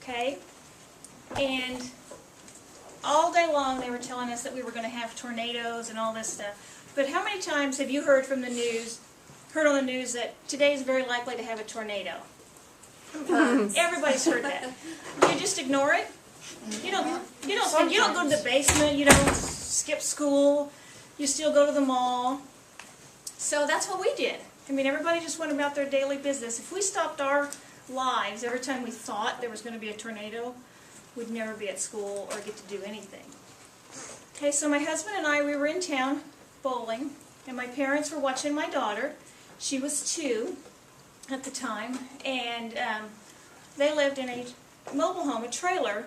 okay? And all day long they were telling us that we were going to have tornadoes and all this stuff. But how many times have you heard from the news, heard on the news that today is very likely to have a tornado? Everybody's heard that. You just ignore it. You don't go to the basement. You don't skip school. You still go to the mall. So that's what we did. I mean, everybody just went about their daily business. If we stopped our lives every time we thought there was going to be a tornado, we'd never be at school or get to do anything. Okay, so my husband and I, we were in town bowling, and my parents were watching my daughter. She was 2 at the time, and they lived in a mobile home, a trailer.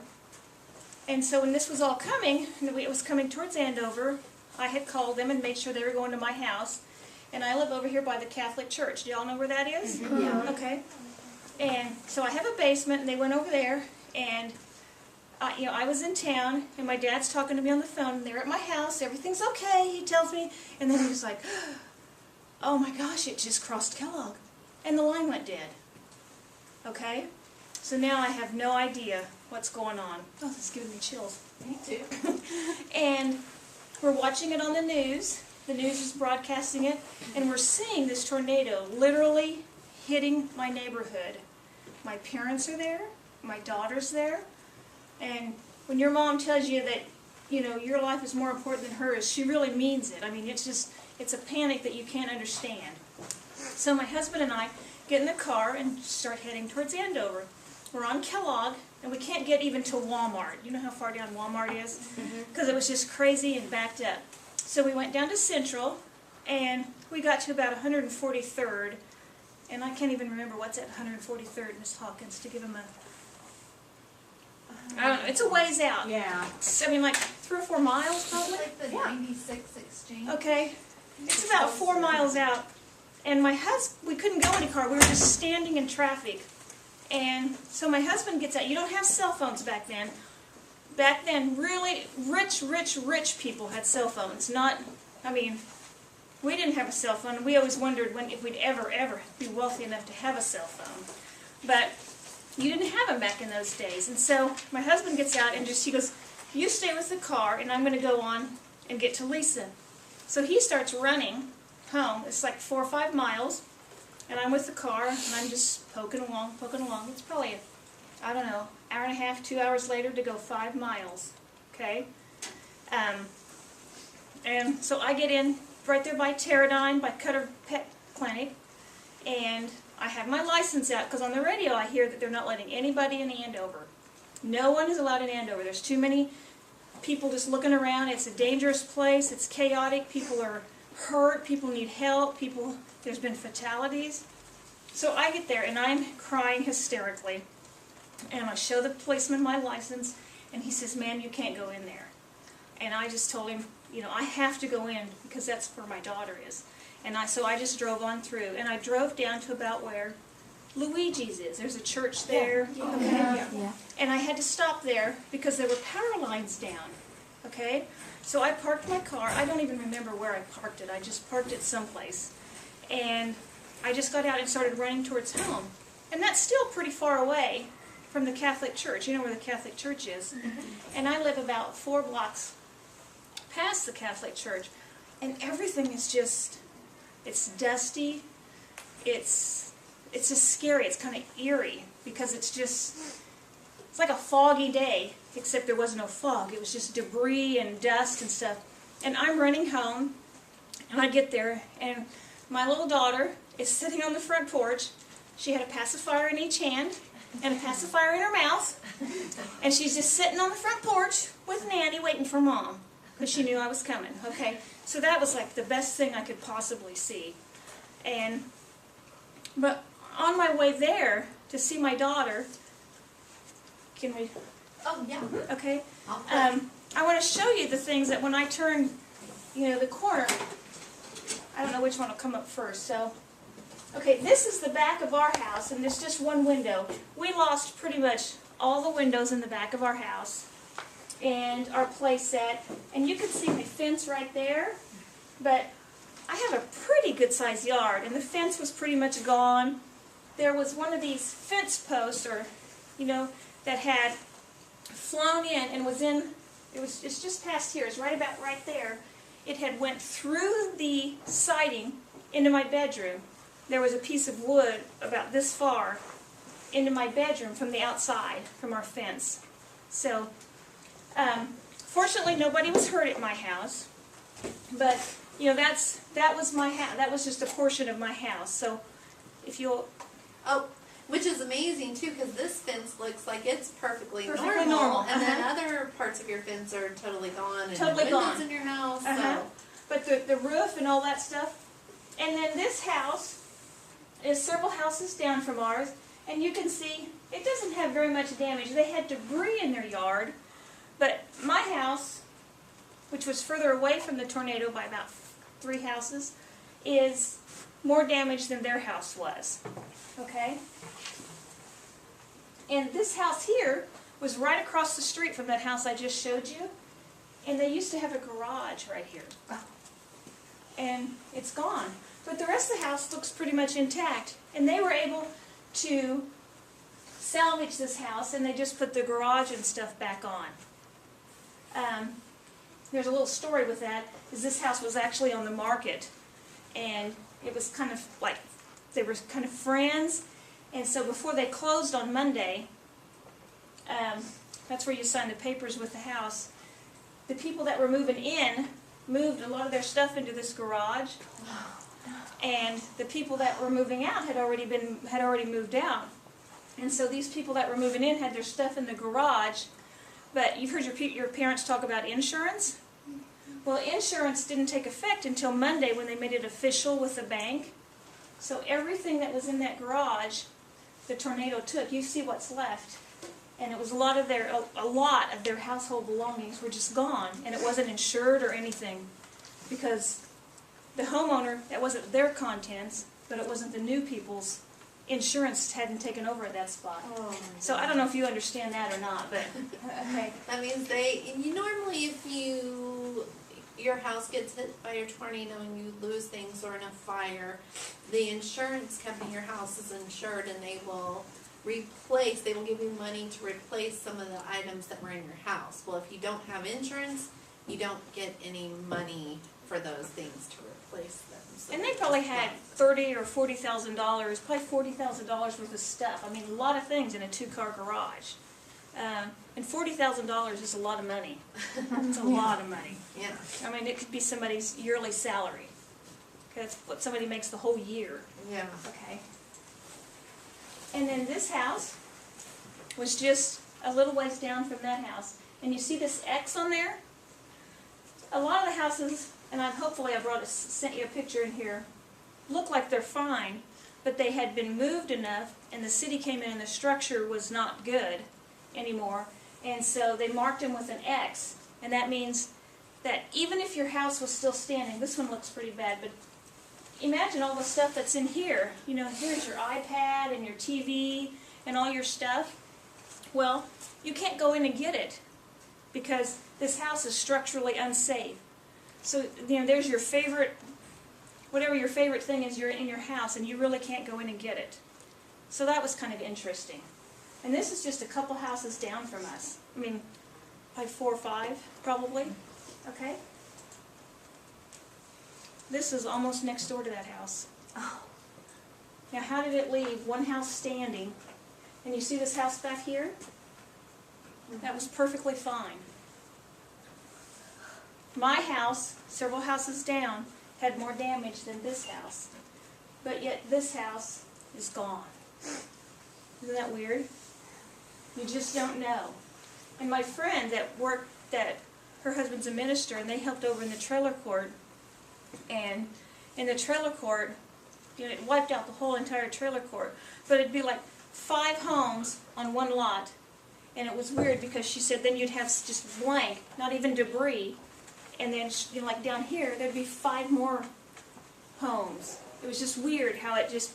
And so when this was all coming, it was coming towards Andover, I had called them and made sure they were going to my house. And I live over here by the Catholic Church. Do y'all know where that is? Mm-hmm. Yeah. Okay. And so I have a basement, and they went over there, and I was in town, and my dad's talking to me on the phone, and they're at my house. Everything's okay, he tells me. And then he was like, oh my gosh, it just crossed Kellogg. And the line went dead. Okay? So now I have no idea what's going on. Oh, this is giving me chills. Me too. And we're watching it on the news. The news is broadcasting it. And we're seeing this tornado literally hitting my neighborhood. My parents are there. My daughter's there. And when your mom tells you that, your life is more important than hers, she really means it. I mean, it's a panic that you can't understand. So my husband and I get in the car and start heading towards Andover. We're on Kellogg, and we can't get even to Walmart. You know how far down Walmart is? Because it was just crazy and backed up. So we went down to Central, and we got to about 143rd, and I can't even remember what's at 143rd, Miss Hawkins, to give him I don't know, it's a ways out. Yeah. I mean, like 3 or 4 miles, probably? Like the 96 exchange. Okay. It's about 4 miles out. And my husband, we couldn't go any car. We were just standing in traffic. And so my husband gets out. You don't have cell phones back then. Back then, really rich people had cell phones. We didn't have a cell phone. We always wondered if we'd ever be wealthy enough to have a cell phone. But you didn't have them back in those days. And so my husband gets out and he goes, you stay with the car, and I'm going to go on and get to Lisa. So he starts running home. It's like 4 or 5 miles, and I'm with the car, and I'm just poking along. It's probably, hour and a half, 2 hours later to go 5 miles, okay? And so I get in right there by Teradyne, by Cutter Pet Clinic, and I have my license out, because on the radio I hear that they're not letting anybody in Andover. No one is allowed in Andover. There's too many people just looking around. It's a dangerous place. It's chaotic. People are hurt. People need help. There's been fatalities. So I get there, and I'm crying hysterically. And I show the policeman my license, and he says, ma'am, you can't go in there. And I just told him, I have to go in, because that's where my daughter is. And so I just drove on through, and I drove down to about where Luigi's is. There's a church there. Yeah. Okay? Yeah. And I had to stop there because there were power lines down. Okay? So I parked my car. I don't even remember where I parked it. I just parked it someplace. And I just got out and started running towards home. And that's still pretty far away from the Catholic Church. You know where the Catholic Church is. And I live about 4 blocks past the Catholic Church. And everything is just, it's dusty. It's just scary. It's kind of eerie because it's like a foggy day, except there was no fog. It was just debris and dust and stuff. And I'm running home, and I get there, and my little daughter is sitting on the front porch. She had a pacifier in each hand and a pacifier in her mouth, and she's just sitting on the front porch with Nanny waiting for Mom because she knew I was coming. Okay, so that was like the best thing I could possibly see. But on my way there to see my daughter, can we? Oh, yeah. Okay. I'll play. I want to show you the things that when I turn, the corner, I don't know which one will come up first. So, okay, this is the back of our house, and there's just one window. We lost pretty much all the windows in the back of our house and our play set. And you can see my fence right there, but I have a pretty good-sized yard, and the fence was pretty much gone. There was one of these fence posts, or you know, that had flown in and was in, it's just past here, it's right about right there. It had went through the siding into my bedroom. There was a piece of wood about this far into my bedroom from the outside, from our fence. So, fortunately nobody was hurt at my house, but, you know, that was my house, that was just a portion of my house. So, if you'll... Oh, which is amazing too, because this fence looks like it's perfectly Perfectly normal, normal, and then uh-huh. other parts of your fence are totally gone, and Totally the windows gone. in your house. Uh-huh. So But the roof and all that stuff. And then this house is several houses down from ours, and you can see it doesn't have very much damage. They had debris in their yard, but my house, which was further away from the tornado by about 3 houses, is more damaged than their house was. Okay? And this house here was right across the street from that house I just showed you, and they used to have a garage right here. And it's gone. But the rest of the house looks pretty much intact. And they were able to salvage this house, and they just put the garage and stuff back on. There's a little story with that, is this house was actually on the market, and it was kind of like, they were kind of friends, and so before they closed on Monday, that's where you sign the papers with the house, the people that were moving in moved a lot of their stuff into this garage, and the people that were moving out had already moved out. And so these people that were moving in had their stuff in the garage, but you've heard your parents talk about insurance? Well, insurance didn't take effect until Monday when they made it official with the bank. So everything that was in that garage, the tornado took. You see what's left. And it was a lot of their household belongings were just gone, and it wasn't insured or anything, because the homeowner, that wasn't their contents, but it wasn't the new people's. Insurance hadn't taken over at that spot. Oh. So I don't know if you understand that or not, but okay. that means normally if your house gets hit by a tornado and you lose things or in a fire, the insurance company, your house is insured, and they will give you money to replace some of the items that were in your house. Well, if you don't have insurance, you don't get any money for those things to replace them. So And they probably had $30,000 or $40,000, probably $40,000 worth of stuff. I mean, a lot of things in a 2-car garage. And $40,000 is a lot of money. It's a lot of money. Yeah. I mean, it could be somebody's yearly salary. That's what somebody makes the whole year. Yeah. Okay. And then this house was just a little ways down from that house. And you see this X on there? A lot of the houses, and hopefully I sent you a picture in here, look like they're fine, but they had been moved enough, and the city came in and the structure was not good anymore, and so they marked them with an X, and that means that even if your house was still standing, this one looks pretty bad, but imagine all the stuff that's in here. You know, here's your iPad and your TV and all your stuff. Well, you can't go in and get it because this house is structurally unsafe. So, you know, there's your favorite, whatever your favorite thing is in your house, and you really can't go in and get it. So that was kind of interesting. And this is just a couple houses down from us. I mean, like 4 or 5, probably. Okay? This is almost next door to that house. Oh. Now, how did it leave one house standing? And you see this house back here? That was perfectly fine. My house, several houses down, had more damage than this house. But yet this house is gone. Isn't that weird? You just don't know. And my friend her husband's a minister, and they helped over in the trailer court. And in the trailer court, you know, it wiped out the whole entire trailer court. But it'd be like 5 homes on one lot. And it was weird because she said then you'd have just blank, not even debris. And then, you know, like down here, there'd be 5 more homes. It was just weird how it just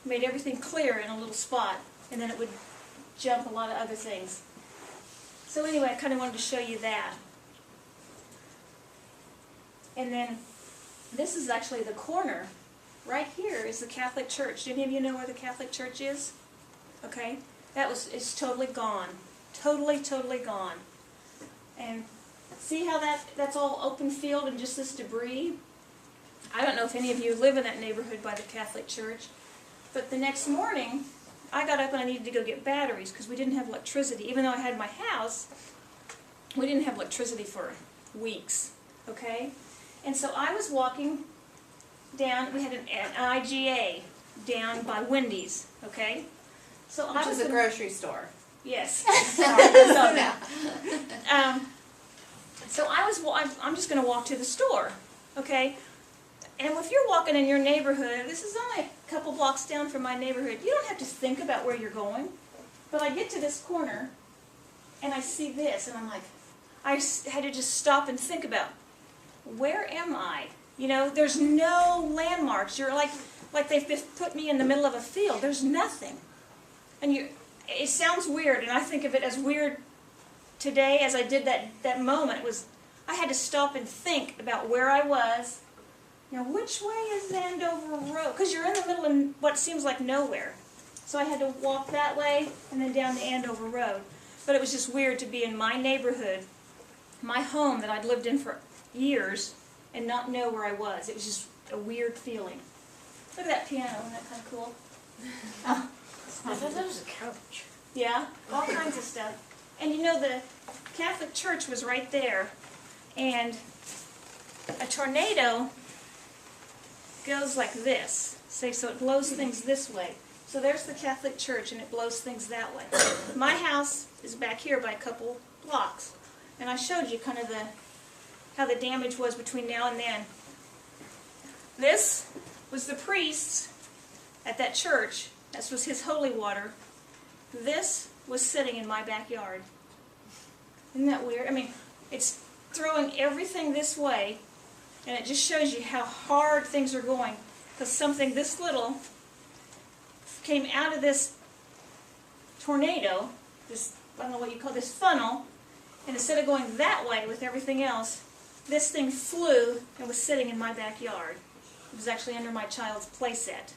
made everything clear in a little spot. And then it would jump a lot of other things. So anyway, I kind of wanted to show you that. And then this is actually the corner. Right here is the Catholic Church. Do any of you know where the Catholic Church is? Okay. It's totally gone. Totally, totally gone. And see how that's all open field and just this debris? I don't know if any of you live in that neighborhood by the Catholic Church, but the next morning, I got up and I needed to go get batteries because we didn't have electricity. Even though I had my house, we didn't have electricity for weeks, okay? And so I was walking down, we had an IGA down by Wendy's, okay? So Which I was is a gonna- grocery store. Yes. Yeah. So I'm just going to walk to the store, okay? And if you're walking in your neighborhood, this is only a couple blocks down from my neighborhood, you don't have to think about where you're going. But I get to this corner, and I see this, and I'm like, had to just stop and think about, where am I? You know, there's no landmarks. You're like they've put me in the middle of a field. There's nothing. And it sounds weird, and I think of it as weird today as I did that moment. I had to stop and think about where I was. Now, which way is Andover Road? Because you're in the middle of what seems like nowhere. So I had to walk that way and then down to Andover Road. But it was just weird to be in my neighborhood, my home that I'd lived in for years, and not know where I was. It was just a weird feeling. Look at that piano. Isn't that kind of cool? I thought that was a couch. Yeah, all kinds of stuff. And you know, the Catholic Church was right there, and a tornado goes like this. So it blows things this way. So there's the Catholic Church, and it blows things that way. My house is back here by a couple blocks, and I showed you kind of how the damage was between now and then. This was the priest at that church. This was his holy water. This was sitting in my backyard. Isn't that weird? I mean, it's throwing everything this way, and it just shows you how hard things are going. Because something this little came out of this tornado, this, I don't know what you call this, funnel, and instead of going that way with everything else, this thing flew and was sitting in my backyard. It was actually under my child's playset.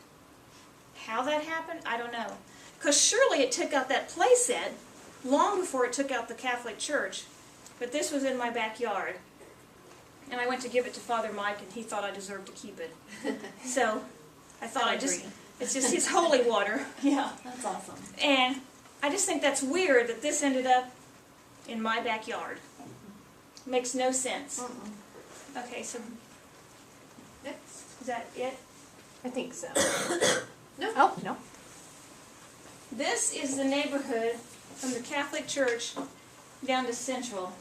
How that happened, I don't know. Because surely it took out that playset long before it took out the Catholic Church. But this was in my backyard. And I went to give it to Father Mike, and he thought I deserved to keep it. So I thought it's just his holy water. Yeah. That's awesome. And I just think that's weird that this ended up in my backyard. Makes no sense. Okay, so Next. is that it? I think so. No. Oh, no. This is the neighborhood from the Catholic Church down to Central.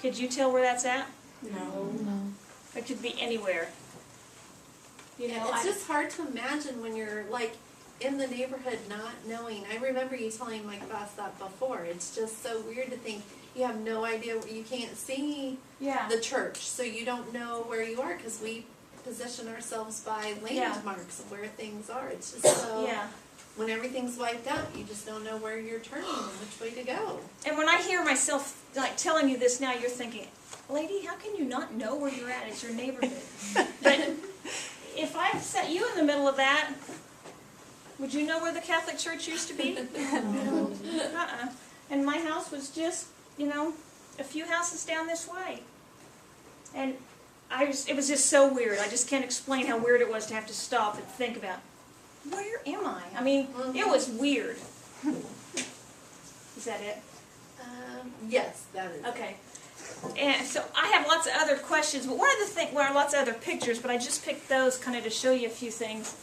Could you tell where that's at? No. It could be anywhere. You know, It's just hard to imagine when you're like in the neighborhood not knowing. I remember you telling my class that before. It's just so weird to think you have no idea, you can't see yeah. the church, so you don't know where you are because we position ourselves by landmarks of where things are. It's just so, Yeah. when everything's wiped out, you just don't know where you're turning and which way to go. And when I hear myself like telling you this now, you're thinking, lady, how can you not know where you're at? It's your neighborhood. But if I set you in the middle of that, would you know where the Catholic Church used to be? Uh-uh. And my house was just, you know, a few houses down this way. And it was just so weird. I just can't explain how weird it was to have to stop and think about, where am I? I mean, it was weird. Is that it? Yes, that is. Okay. And so I have lots of other questions, but one of the things, well, lots of other pictures, but I just picked those kind of to show you a few things.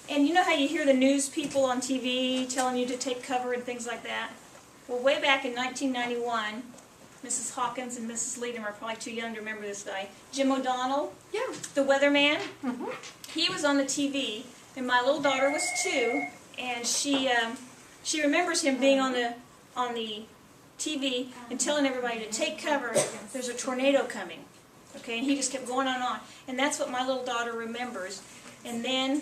And you know how you hear the news people on TV telling you to take cover and things like that? Well, way back in 1991, Mrs. Hawkins and Mrs. Leadham are probably too young to remember this guy. Jim O'Donnell, Yeah. the weatherman, he was on the TV, and my little daughter was 2, and she remembers him being on the TV and telling everybody to take cover. There's a tornado coming, okay? And he just kept going on and on, and that's what my little daughter remembers. And then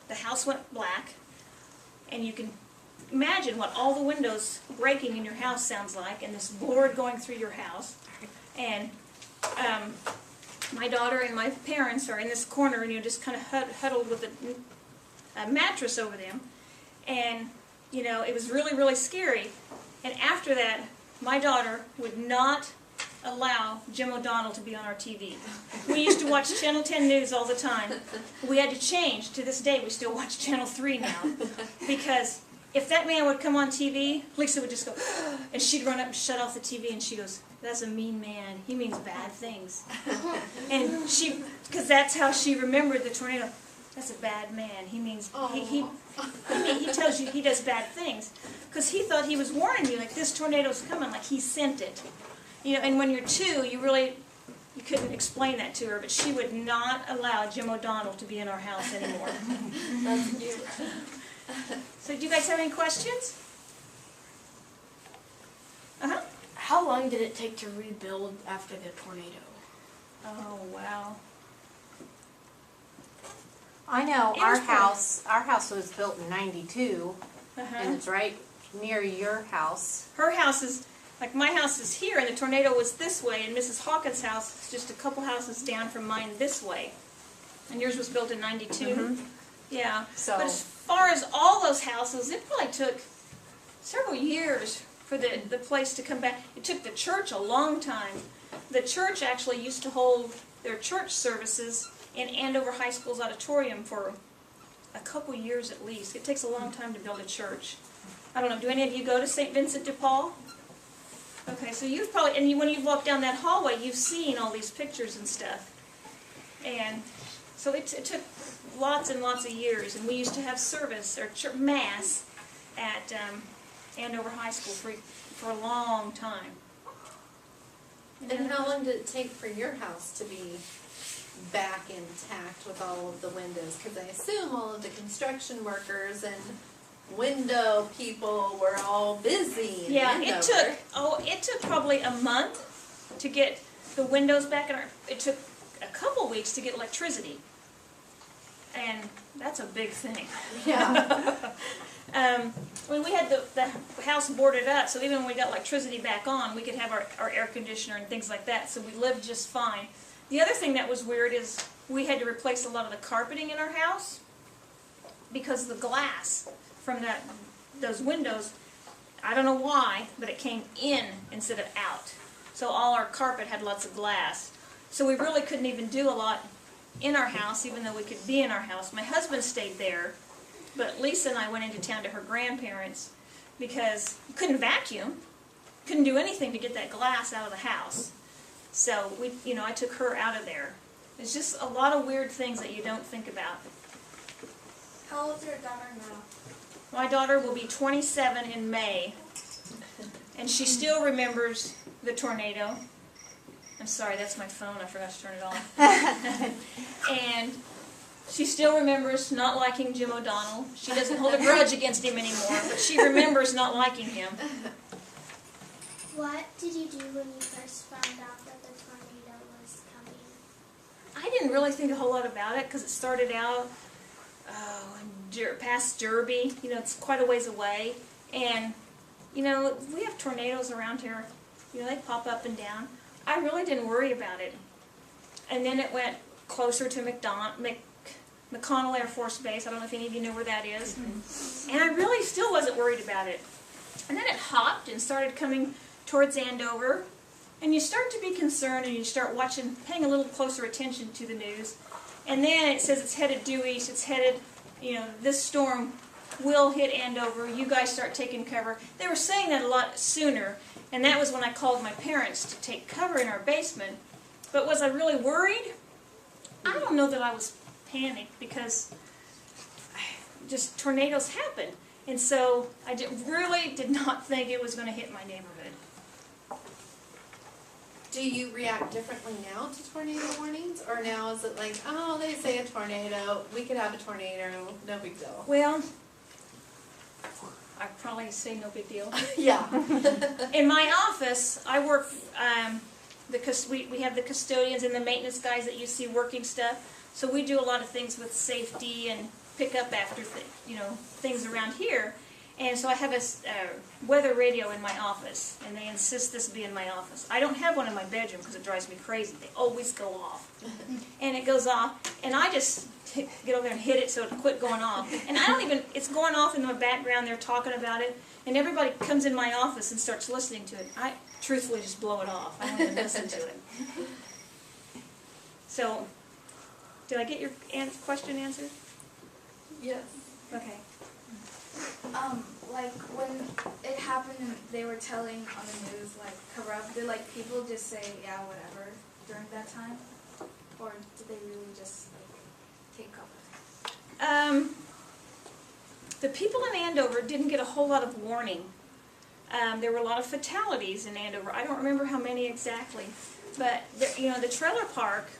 the house went black, and you can imagine what all the windows breaking in your house sounds like, and this board going through your house. And my daughter and my parents are in this corner, and you're just kind of huddled with a mattress over them. And you know, it was really, really scary. And after that, my daughter would not allow Jim O'Donnell to be on our TV. We used to watch Channel 10 News all the time. We had to change. To this day, we still watch Channel 3 now. Because if that man would come on TV, Lisa would just go, and she'd run up and shut off the TV, and she goes, "That's a mean man. He means bad things." And she, because that's how she remembered the tornado. That's a bad man. He means, he tells you he does bad things. Because he thought he was warning you, like, this tornado's coming, like he sent it. You know, and when you're 2, you couldn't explain that to her, but she would not allow Jim O'Donnell to be in our house anymore. That's cute. So do you guys have any questions? Uh-huh. How long did it take to rebuild after the tornado? Oh, wow. I know It our was pretty- house was built in 92, and Uh-huh. it's right near your house. Her house is, like my house is here, and the tornado was this way, and Mrs. Hawkins' house is just a couple houses down from mine this way. And yours was built in 92? Yeah. So- But as far as all those houses, it probably took several years for the place to come back. It took the church a long time. The church actually used to hold their church services in Andover High School's auditorium for a couple years at least. It takes a long time to build a church. I don't know, do any of you go to St. Vincent de Paul? Okay, so you've probably, and when you've walked down that hallway, you've seen all these pictures and stuff. And so it took lots and lots of years, and we used to have service, or mass, at Andover High School for a long time. And how long did it take for your house to be back intact with all of the windows? Because I assume all of the construction workers and window people were all busy in Yeah, Andover. it took probably a month to get the windows back in our, it took a couple weeks to get electricity. And that's a big thing. Yeah. When we had the house boarded up, so even when we got electricity back on, we could have our air conditioner and things like that, so we lived just fine. The other thing that was weird is we had to replace a lot of the carpeting in our house because the glass from those windows, I don't know why, but it came in instead of out. So all our carpet had lots of glass. So we really couldn't even do a lot in our house, even though we could be in our house. My husband stayed there, but Lisa and I went into town to her grandparents because you couldn't vacuum, couldn't do anything to get that glass out of the house. So I took her out of there. It's just a lot of weird things that you don't think about. How old is your daughter now? My daughter will be 27 in May, and she still remembers the tornado. I'm sorry, that's my phone. I forgot to turn it off. And she still remembers not liking Jim O'Donnell. She doesn't hold a grudge against him anymore, but she remembers not liking him. What did you do when you first found out that the tornado was coming? I didn't really think a whole lot about it because it started out past Derby. It's quite a ways away. And, we have tornadoes around here. They pop up and down. I really didn't worry about it. And then it went closer to McConnell Air Force Base. I don't know if any of you know where that is. And I really still wasn't worried about it. And then it hopped and started coming towards Andover. And you start to be concerned and you start paying a little closer attention to the news. And then it says it's headed due east, it's headed, this storm will hit Andover, you guys start taking cover. They were saying that a lot sooner, and that was when I called my parents to take cover in our basement. But was I really worried? I don't know that I was panicked because just tornadoes happen. And so I really did not think it was going to hit my neighborhood. Do you react differently now to tornado warnings? Or now is it like, oh, they say a tornado, we could have a tornado, no big deal? Well, I'd probably say no big deal. Yeah. In my office, I work, we have the custodians and the maintenance guys that you see working stuff. So we do a lot of things with safety and pick up after things around here. And so I have a weather radio in my office, and they insist this be in my office. I don't have one in my bedroom because it drives me crazy. They always go off. And it goes off, and I just get over there and hit it so it quit going off. And I don't even, it's going off in the background, they're talking about it, and everybody comes in my office and starts listening to it. I truthfully just blow it off. I don't even listen to it. So, did I get your question answered? Yes. Okay. Like when it happened and they were telling on the news, like, cover up, did like people just say, yeah, whatever, during that time? Or did they really just like take cover? The people in Andover didn't get a whole lot of warning. There were a lot of fatalities in Andover. I don't remember how many exactly, but the trailer park,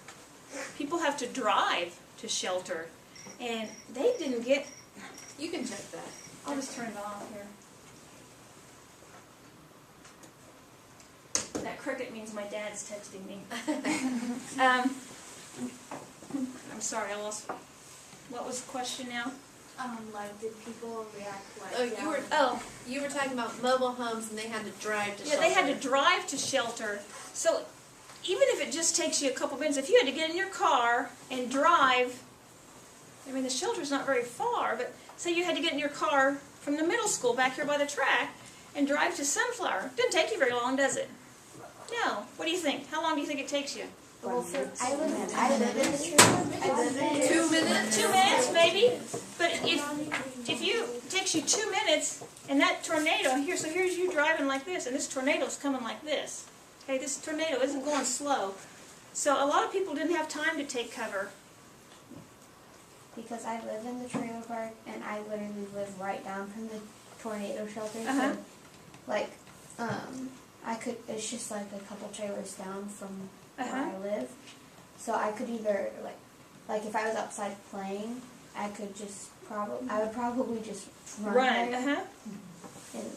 people have to drive to shelter, and they didn't get. You can check that. I'll just turn it off here. That cricket means my dad's texting me. I'm sorry, I lost. What was the question now? Like did people react like? Oh, yeah, you were talking about mobile homes and they had to drive to Yeah, shelter. they had to drive to shelter. So even if it just takes you a couple minutes, if you had to get in your car and drive, I mean, the shelter's not very far, but say you had to get in your car from the middle school back here by the track and drive to Sunflower. Doesn't take you very long, does it? No. What do you think? How long do you think it takes you? Well, I live in the trailer. 2 minutes? 2 minutes, maybe. But if it takes you 2 minutes, and that tornado here, so here's you driving like this, and this tornado's coming like this. Okay, this tornado isn't going slow. So a lot of people didn't have time to take cover. Because I live in the trailer park and I literally live right down from the tornado shelter. Uh-huh. So, like, it's just like a couple trailers down from where I live. So I could either, like if I was outside playing, I would probably just run. there. Uh-huh. And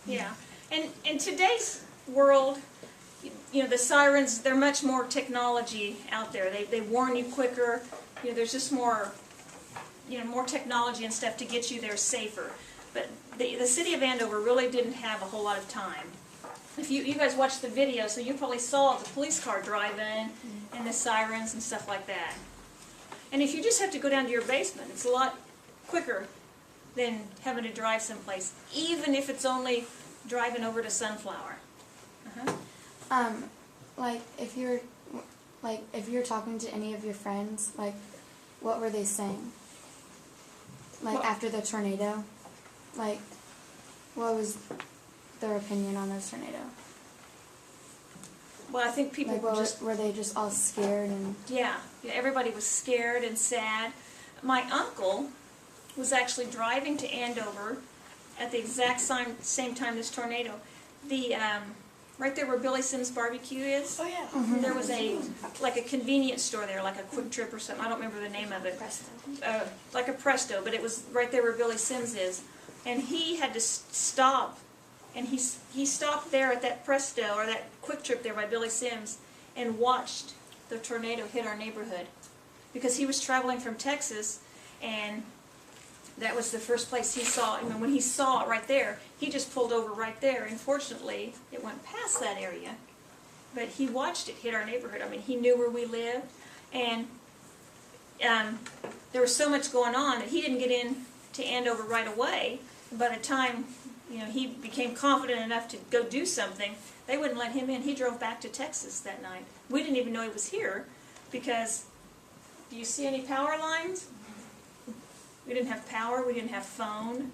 Yeah. And in today's world, the sirens, they're much more technology out there. They warn you quicker. There's just more, more technology and stuff to get you there safer. But the city of Andover really didn't have a whole lot of time. If you guys watched the video, so you probably saw the police car drive in and the sirens and stuff like that. And if you just have to go down to your basement, it's a lot quicker than having to drive someplace, even if it's only driving over to Sunflower. Uh-huh. Like if you're talking to any of your friends, like what were they saying? Like Well- after the tornado, like what was their opinion on the tornado? Well, I think people Like were they just all scared and? Yeah, everybody was scared and sad. My uncle was actually driving to Andover at the exact same time this tornado. Right there where Billy Sims Barbecue is, Oh, yeah. there was a convenience store there, like a Quick Trip or something. I don't remember the name of it. Like a Presto, but it was right there where Billy Sims is. And he had to stop, and he stopped there at that Presto, or that Quick Trip there by Billy Sims, and watched the tornado hit our neighborhood. Because he was traveling from Texas, and that was the first place he saw it. I mean, when he saw it right there, he just pulled over right there. And fortunately, it went past that area. But he watched it hit our neighborhood. I mean, he knew where we lived. And there was so much going on that he didn't get in to Andover right away. By the time he became confident enough to go do something, they wouldn't let him in. He drove back to Texas that night. We didn't even know he was here because, do you see any power lines? We didn't have power, we didn't have phone.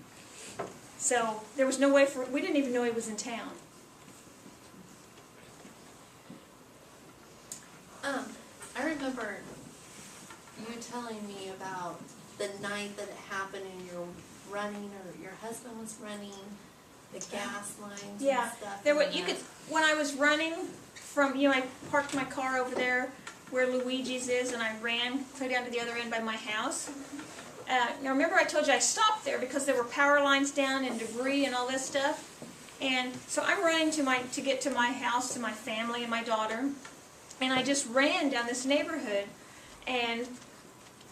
So there was no way we didn't even know he was in town. I remember you telling me about the night that it happened and you're running, or your husband was running, the gas lines Yeah, and stuff. there were, and you that. could, when I was running from, I parked my car over there where Luigi's is, and I ran clear down to the other end by my house. Now remember I told you I stopped there because there were power lines down and debris and all this stuff. And so I'm running to get to my house, to my family and my daughter. And I just ran down this neighborhood, and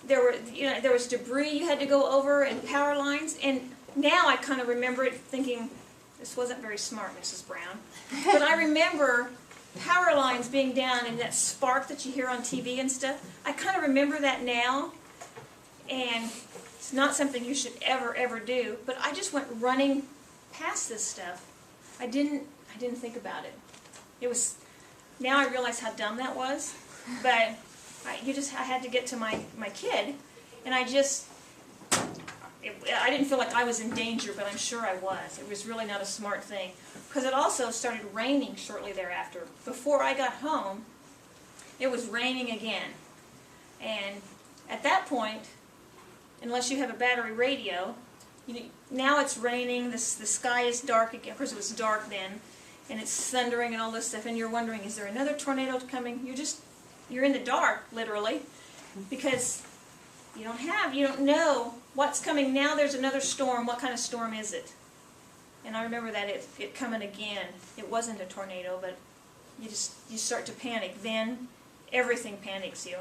there was debris you had to go over and power lines. And now I kind of remember it thinking, this wasn't very smart, Mrs. Brown. But I remember power lines being down and that spark that you hear on TV and stuff. I kind of remember that now, and it's not something you should ever do. But I just went running past this stuff. I didn't think about it. It was, now I realize how dumb that was. But I had to get to my kid, and I didn't feel like I was in danger, but I'm sure I was. It was really not a smart thing. Because it also started raining shortly thereafter. Before I got home, it was raining again. And at that point, unless you have a battery radio, now it's raining, the sky is dark again. Of course, it was dark then, and it's thundering and all this stuff, and you're wondering, is there another tornado coming? You're in the dark, literally, because you don't know what's coming. Now there's another storm. What kind of storm is it? And I remember that it coming again. It wasn't a tornado, but you start to panic. Then everything panics you.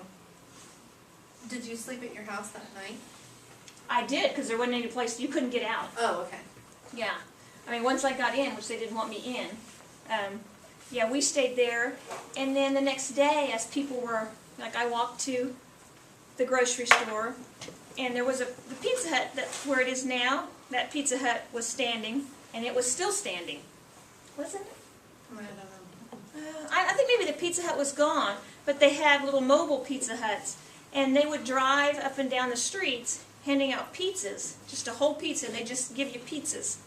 Did you sleep at your house that night? I did, because there wasn't any place, you couldn't get out. Oh, okay. Yeah. I mean, once I got in, which they didn't want me in, yeah, we stayed there. And then the next day, as people were, like, I walked to the grocery store, and there was the Pizza Hut, that's where it is now. That Pizza Hut was standing, and it was still standing. Wasn't it? I don't know. I think maybe the Pizza Hut was gone, but they had little mobile Pizza Huts, and they would drive up and down the streets handing out pizzas, just a whole pizza. They just give you pizzas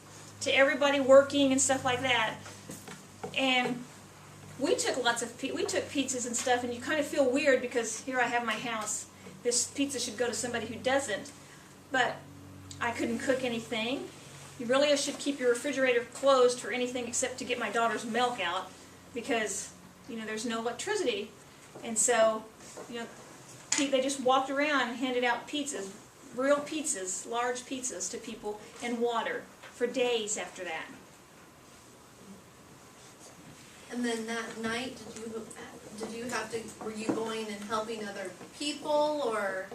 to everybody working and stuff like that. And we took pizzas and stuff, and you kind of feel weird because here I have my house. This pizza should go to somebody who doesn't, but I couldn't cook anything. You really should keep your refrigerator closed for anything except to get my daughter's milk out, because there's no electricity, and so they just walked around and handed out pizzas, real pizzas, large pizzas to people, and water for days after that. And then that night, were you going and helping other people, or?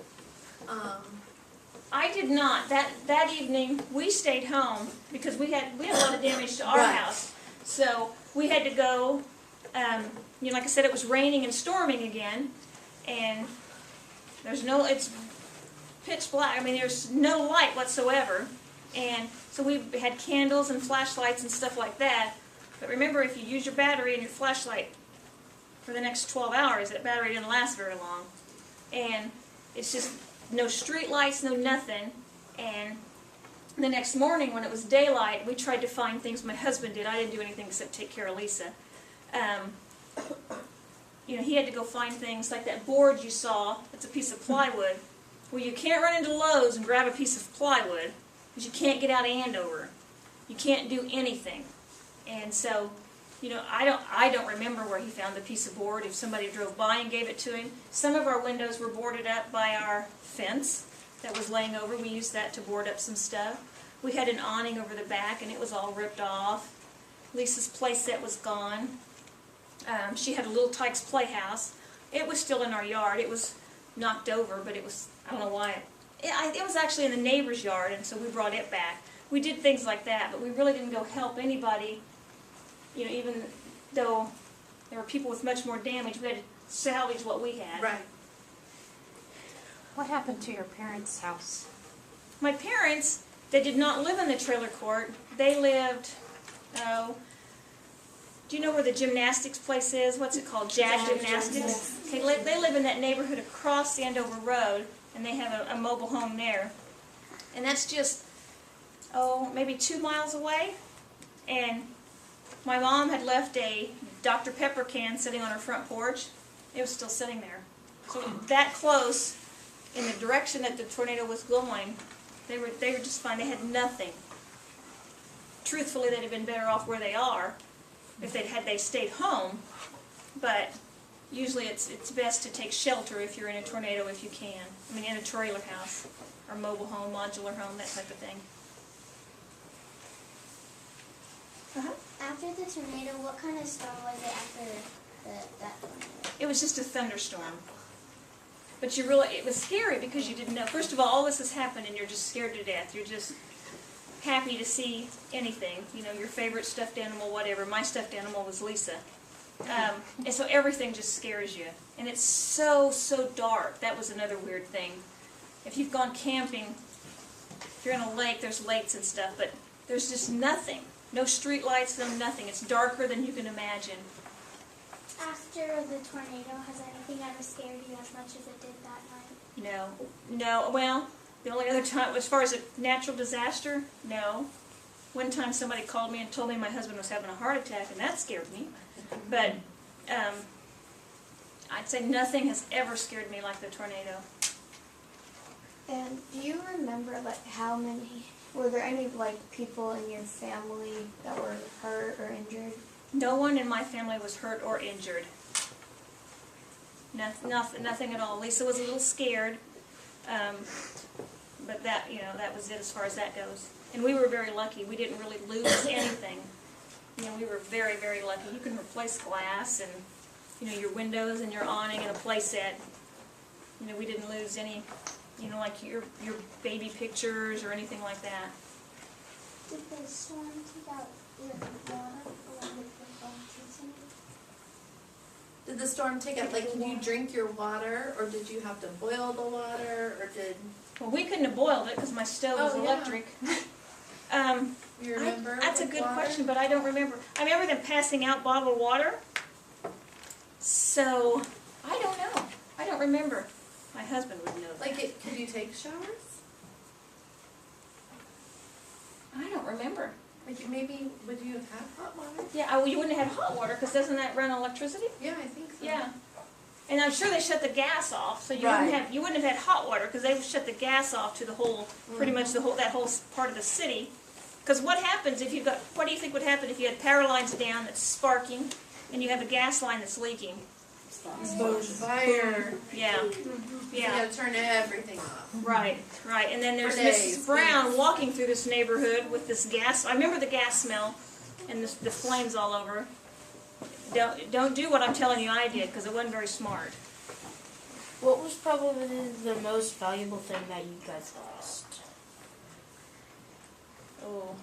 I did not. That evening we stayed home because we had a lot of damage to our Right. house, so we had to go. Like I said, it was raining and storming again, and it's pitch black. I mean, there's no light whatsoever, and so we had candles and flashlights and stuff like that. But remember, if you use your battery and your flashlight for the next 12 hours, that battery didn't last very long. And it's just no street lights, no nothing. And the next morning when it was daylight, we tried to find things. My husband did. I didn't do anything except take care of Lisa. He had to go find things like that board you saw. It's a piece of plywood. Well, you can't run into Lowe's and grab a piece of plywood because you can't get out of Andover. You can't do anything. And so, I don't remember where he found the piece of board, if somebody drove by and gave it to him. Some of our windows were boarded up by our fence that was laying over. We used that to board up some stuff. We had an awning over the back, and it was all ripped off. Lisa's play set was gone. She had a Little Tykes Playhouse. It was still in our yard. It was knocked over, but it was, I don't know why. It was actually in the neighbor's yard, and so we brought it back. We did things like that, but we really didn't go help anybody. Even though there were people with much more damage, we had to salvage what we had. Right. What happened to your parents' house? My parents, they did not live in the trailer court. They lived, do you know where the gymnastics place is? What's it called? Jazz Gymnastics? Okay, they live in that neighborhood across the Andover Road, and they have a mobile home there. And that's just, maybe 2 miles away. And my mom had left a Dr. Pepper can sitting on her front porch. It was still sitting there. So that close, in the direction that the tornado was going, they were just fine. They had nothing. Truthfully, they'd have been better off where they are if they stayed home. But usually it's best to take shelter if you're in a tornado if you can. I mean, in a trailer house or mobile home, modular home, that type of thing. After the tornado, what kind of storm was it after that tornado? It was just a thunderstorm. But it was scary because you didn't know. First of all this has happened and you're just scared to death. happy to see anything, you know, your favorite stuffed animal, whatever. My stuffed animal was Lisa. And so everything just scares you. And it's so, so dark. That was another weird thing. If you've gone camping, if you're in a lake, there's lakes and stuff, but there's just nothing. No street lights, no nothing. It's darker than you can imagine. After the tornado, has anything ever scared you as much as it did that night? No. Well, the only other time, as far as a natural disaster, no. One time somebody called me and told me my husband was having a heart attack, and that scared me. But I'd say nothing has ever scared me like the tornado. And do you remember, like, how many, were there any, like, people in your family that were hurt or injured? No one in my family was hurt or injured. Nothing at all. Lisa was a little scared, but that, you know, that was it as far as that goes. And we were very lucky. We didn't really lose anything. You know, we were very, very lucky. You can replace glass and, you know, your windows and your awning and a play set. You know, we didn't lose any, you know, like your baby pictures or anything like that. Did the storm take out your water along with the electricity? Did the storm take out, like, did you drink your water, or did you have to boil the water, or did, Well, we couldn't have boiled it because my stove was Oh, yeah. electric. you remember? That's a with good water? question, but I don't remember. I remember them passing out bottled water. So, I don't know. I don't remember. My husband would know that. Like, could you take showers? I don't remember. Like, maybe, would you have had hot water? Yeah, well, you wouldn't have had hot water because doesn't that run on electricity? Yeah, I think so. Yeah. And I'm sure they shut the gas off, so you Right. wouldn't have had hot water because they shut the gas off to the whole, pretty much that whole part of the city. Because what happens if you've got, what do you think would happen if you had power lines down that's sparking and you have a gas line that's leaking? Fire. Yeah. You Yeah. gotta turn everything off. Right, right. And then there's For days, Mrs. Brown weeks. walking through this neighborhood with this gas. I remember the gas smell and the flames all over. Don't do what I'm telling you I did because it wasn't very smart. What was probably the most valuable thing that you guys lost? Oh.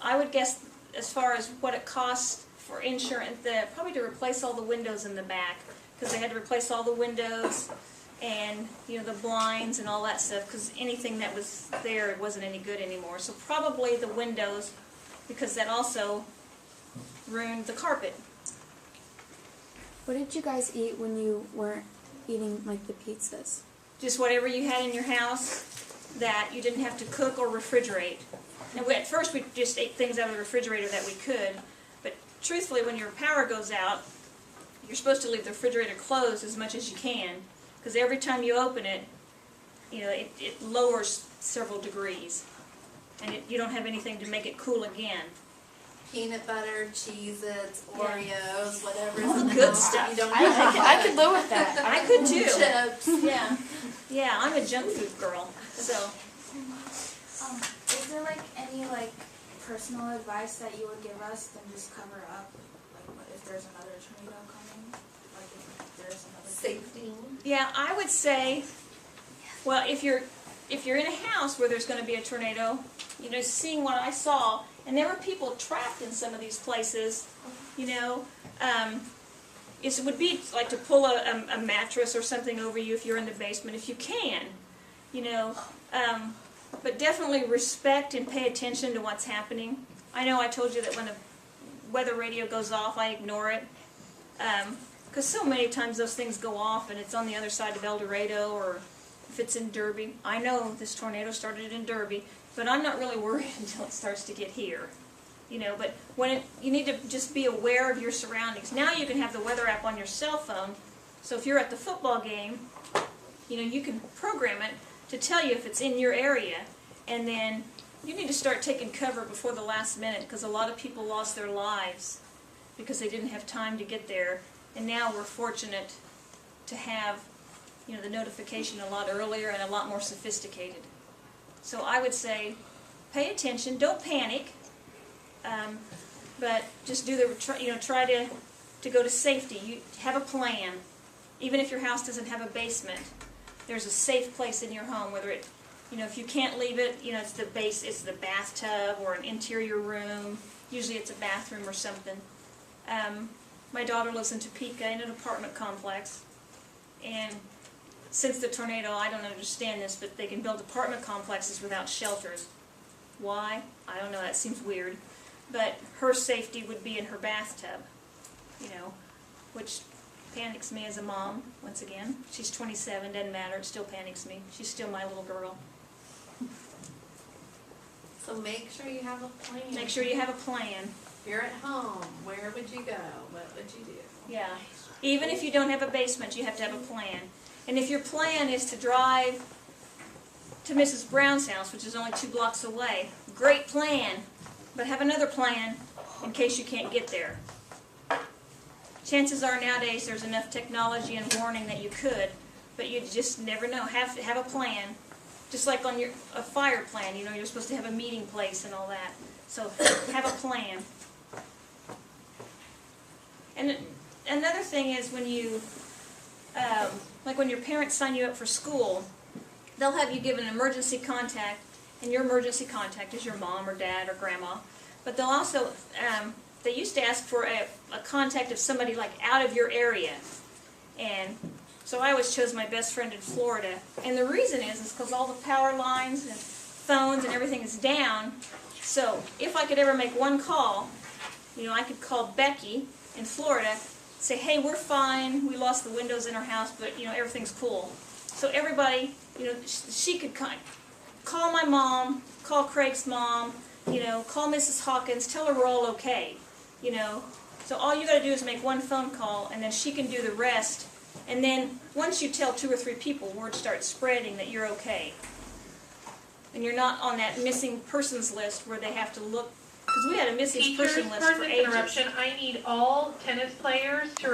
I would guess as far as what it costs for insurance, probably to replace all the windows in the back because they had to replace all the windows and, you know, the blinds and all that stuff because anything that was there it wasn't any good anymore. So probably the windows because that also ruined the carpet. What did you guys eat when you weren't eating like the pizzas? Just whatever you had in your house that you didn't have to cook or refrigerate. And at first we just ate things out of the refrigerator that we could, but truthfully when your power goes out, you're supposed to leave the refrigerator closed as much as you can, because every time you open it, you know, it lowers several degrees, and you don't have anything to make it cool again. Peanut butter, Cheez-Its, Oreos, whatever All is in the the good house stuff. that you don't I could live with that. I could too. Chips. Yeah, yeah, I'm a junk food girl, so. Is there like any like personal advice that you would give us than just cover up, like what if there's another tornado coming, like if there's another Safety. Yeah, I would say, well, if you're in a house where there's going to be a tornado, you know, seeing what I saw, and there were people trapped in some of these places, you know, it would be like to pull a mattress or something over you if you're in the basement, if you can, you know, but definitely respect and pay attention to what's happening. I know I told you that when the weather radio goes off, I ignore it. Because so many times those things go off and it's on the other side of El Dorado or if it's in Derby. I know this tornado started in Derby, but I'm not really worried until it starts to get here. You know, but you need to just be aware of your surroundings. Now you can have the weather app on your cell phone, so if you're at the football game, you know, you can program it to tell you if it's in your area, and then you need to start taking cover before the last minute because a lot of people lost their lives because they didn't have time to get there, and now we're fortunate to have, you know, the notification a lot earlier and a lot more sophisticated. So I would say pay attention, don't panic, but just try to go to safety. You have a plan. Even if your house doesn't have a basement, there's a safe place in your home, whether it You know, if you can't leave it, you know, it's the bathtub or an interior room. Usually it's a bathroom or something. My daughter lives in Topeka in an apartment complex, and since the tornado, I don't understand this, but they can build apartment complexes without shelters. Why? I don't know, that seems weird. But her safety would be in her bathtub, you know, which panics me as a mom, once again. She's 27, doesn't matter, it still panics me. She's still my little girl. So make sure you have a plan. Make sure you have a plan. If you're at home, where would you go? What would you do? Yeah. Even if you don't have a basement, you have to have a plan. And if your plan is to drive to Mrs. Brown's house, which is only 2 blocks away, great plan. But have another plan in case you can't get there. Chances are nowadays there's enough technology and warning that you could, but you just never know. Have a plan. Just like on a fire plan, you know, you're supposed to have a meeting place and all that. So have a plan. And another thing is when you, like when your parents sign you up for school, they'll have you give an emergency contact, and your emergency contact is your mom or dad or grandma. But they'll also, they used to ask for a contact of somebody like out of your area. And so I always chose my best friend in Florida. And the reason is because all the power lines and phones and everything is down. So if I could ever make one call, you know, I could call Becky in Florida, say, hey, we're fine, we lost the windows in our house, but, you know, everything's cool. So everybody, you know, she could call my mom, call Craig's mom, you know, call Mrs. Hawkins, tell her we're all okay, you know. So all you got to do is make one phone call, and then she can do the rest. And then once you tell 2 or 3 people, word starts spreading that you're okay. And you're not on that missing persons list where they have to look, because we had a missing person list for ages. Interruption. I need all tennis players to